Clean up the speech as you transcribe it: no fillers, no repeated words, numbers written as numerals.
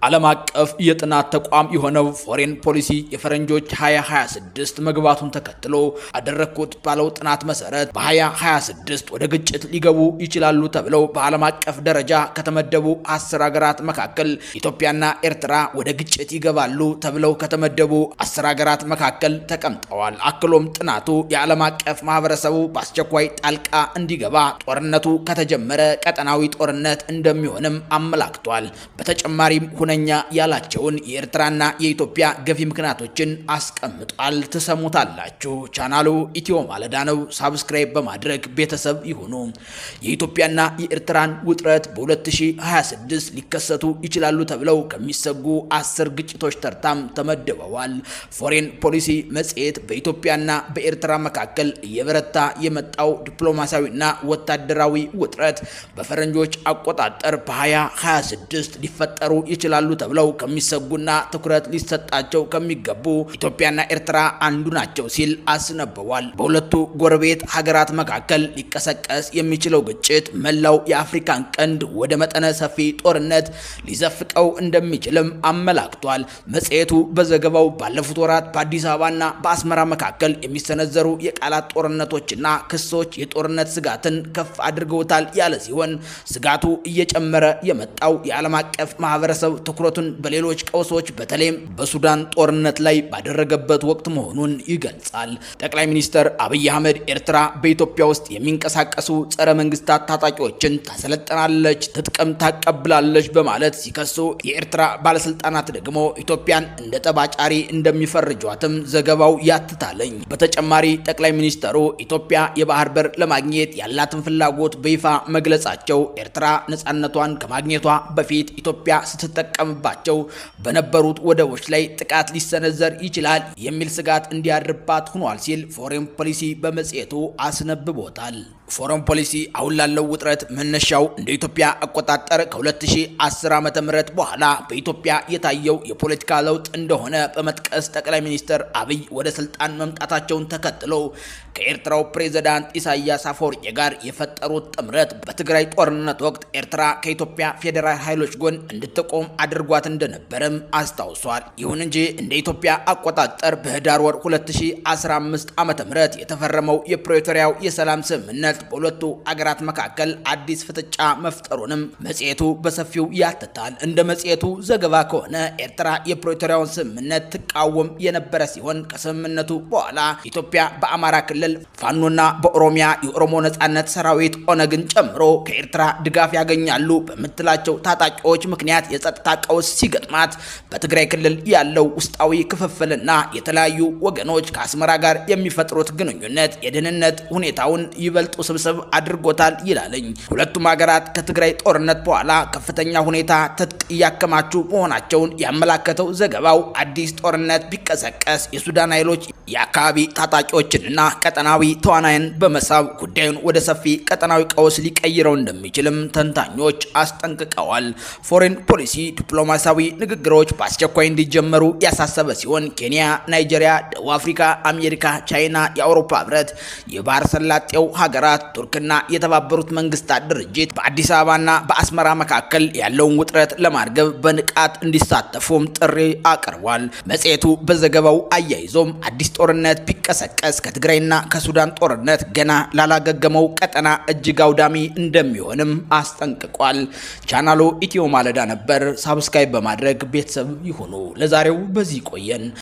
ዓለም አቀፍ የጥናት ተቋም የሆነው ፎሬን ፖሊሲ የፈረንጆች 2026 መግባቱን ተከትሎ አደረኩት ባለው ጥናት መሰረት በ2026 ወደ ግጭት ሊገቡ ይችላሉ ተብለው በዓለም አቀፍ ደረጃ ከተመደቡ 10 ሀገራት መካከል ኢትዮጵያና ኤርትራ ወደ ግጭት ይገባሉ ተብለው ከተመደቡ 10 ሀገራት መካከል ተቀምጠዋል። አክሎም ጥናቱ የዓለም አቀፍ ማህበረሰቡ በአስቸኳይ ጣልቃ እንዲገባ ጦርነቱ ከተጀመረ ቀጠናዊ ጦርነት እንደሚሆንም አመላክቷል። በተጨማሪም ሁነኛ ያላቸውን የኤርትራና የኢትዮጵያ ገፊ ምክንያቶችን አስቀምጧል። ተሰሙታላችሁ። ቻናሉ ኢትዮ ማለዳ ነው። ሳብስክራይብ በማድረግ ቤተሰብ ይሁኑ። የኢትዮጵያና የኤርትራን ውጥረት በ2026 ሊከሰቱ ይችላሉ ተብለው ከሚሰጉ 10 ግጭቶች ተርታም ተመድበዋል። ፎሬን ፖሊሲ መጽሔት በኢትዮጵያና በኤርትራ መካከል እየበረታ የመጣው ዲፕሎማሲያዊና ወታደራዊ ውጥረት በፈረንጆች አቆጣጠር በ2026 ሊፈጠሩ ይችላሉ ተብለው ከሚሰጉና ትኩረት ሊሰጣቸው ከሚገቡ ኢትዮጵያና ኤርትራ አንዱ ናቸው ሲል አስነበዋል። በሁለቱ ጎረቤት ሀገራት መካከል ሊቀሰቀስ የሚችለው ግጭት መላው የአፍሪካን ቀንድ ወደ መጠነ ሰፊ ጦርነት ሊዘፍቀው እንደሚችልም አመላክቷል። መጽሔቱ በዘገባው ባለፉት ወራት በአዲስ አበባና በአስመራ መካከል የሚሰነዘሩ የቃላት ጦርነቶችና ክሶች የጦርነት ስጋትን ከፍ አድርገውታል ያለ ሲሆን ስጋቱ እየጨመረ የመጣው የዓለም አቀፍ ማህበረሰብ ትኩረቱን በሌሎች ቀውሶች በተለይም በሱዳን ጦርነት ላይ ባደረገበት ወቅት መሆኑን ይገልጻል። ጠቅላይ ሚኒስትር አብይ አህመድ ኤርትራ በኢትዮጵያ ውስጥ የሚንቀሳቀሱ ጸረ መንግስታት ታጣቂዎችን ታሰለጥናለች፣ ትጥቅም ታቀብላለች በማለት ሲከሱ፣ የኤርትራ ባለስልጣናት ደግሞ ኢትዮጵያን እንደ ጠባጫሪ እንደሚፈርጇትም ዘገባው ያትታለኝ። በተጨማሪ ጠቅላይ ሚኒስትሩ ኢትዮጵያ የባህር በር ለማግኘት ያላትን ፍላጎት በይፋ መግለጻቸው ኤርትራ ነፃነቷን ከማግኘቷ በፊት ኢትዮጵያ ስትጠቀምባቸው በነበሩት ወደቦች ላይ ጥቃት ሊሰነዘር ይችላል የሚል ስጋት እንዲያድርባት ሆኗል ሲል ፎሬን ፖሊሲ በመጽሔቱ አስነብቦታል። ፎሬን ፖሊሲ አሁን ላለው ውጥረት መነሻው እንደ ኢትዮጵያ አቆጣጠር ከ2010 ዓ.ም በኋላ በኢትዮጵያ የታየው የፖለቲካ ለውጥ እንደሆነ በመጥቀስ ጠቅላይ ሚኒስትር አብይ ወደ ስልጣን መምጣታቸውን ተከትሎ ከኤርትራው ፕሬዝዳንት ኢሳያስ አፈወርቂ ጋር የፈጠሩት ጥምረት በትግራይ ጦርነት ወቅት ኤርትራ ከኢትዮጵያ ፌዴራል ኃይሎች ጎን እንድትቆም አድርጓት እንደነበረም አስታውሷል። ይሁን እንጂ እንደ ኢትዮጵያ አቆጣጠር በህዳር ወር 2015 ዓ.ም የተፈረመው የፕሪቶሪያው የሰላም ስምምነት በሁለቱ አገራት መካከል አዲስ ፍጥጫ መፍጠሩንም መጽሔቱ በሰፊው ያትታል። እንደ መጽሔቱ ዘገባ ከሆነ ኤርትራ የፕሪቶሪያውን ስምምነት ትቃወም የነበረ ሲሆን ከስምምነቱ በኋላ ኢትዮጵያ በአማራ ክልል ፋኖና በኦሮሚያ የኦሮሞ ነጻነት ሰራዊት ኦነግን ጨምሮ ከኤርትራ ድጋፍ ያገኛሉ በምትላቸው ታጣቂዎች ምክንያት የጸጥታ ቀውስ ሲገጥማት በትግራይ ክልል ያለው ውስጣዊ ክፍፍልና የተለያዩ ወገኖች ከአስመራ ጋር የሚፈጥሩት ግንኙነት የደህንነት ሁኔታውን ይበልጥ ስብስብ አድርጎታል ይላልኝ። ሁለቱም ሀገራት ከትግራይ ጦርነት በኋላ ከፍተኛ ሁኔታ ትጥቅ እያከማቹ መሆናቸውን ያመላከተው ዘገባው አዲስ ጦርነት ቢቀሰቀስ የሱዳን ኃይሎች የአካባቢ ታጣቂዎችንና ቀጠናዊ ተዋናይን በመሳብ ጉዳዩን ወደ ሰፊ ቀጠናዊ ቀውስ ሊቀይረው እንደሚችልም ተንታኞች አስጠንቅቀዋል። ፎሬን ፖሊሲ ዲፕሎማሲያዊ ንግግሮች በአስቸኳይ እንዲጀመሩ ያሳሰበ ሲሆን ኬንያ፣ ናይጄሪያ፣ ደቡብ አፍሪካ፣ አሜሪካ፣ ቻይና፣ የአውሮፓ ህብረት፣ የባህር ሰላጤው ሀገራት፣ ቱርክና የተባበሩት መንግስታት ድርጅት በአዲስ አበባና በአስመራ መካከል ያለውን ውጥረት ለማርገብ በንቃት እንዲሳተፉም ጥሪ አቅርቧል። መጽሔቱ በዘገባው አያይዞም አዲስ ጦርነት ቢቀሰቀስ ከትግራይና ከሱዳን ጦርነት ገና ላላገገመው ቀጠና እጅግ አውዳሚ እንደሚሆንም አስጠንቅቋል። ቻናሉ ኢትዮ ማለዳ ነበር። ሳብስክራይብ በማድረግ ቤተሰብ ይሁኑ። ለዛሬው በዚህ ቆየን።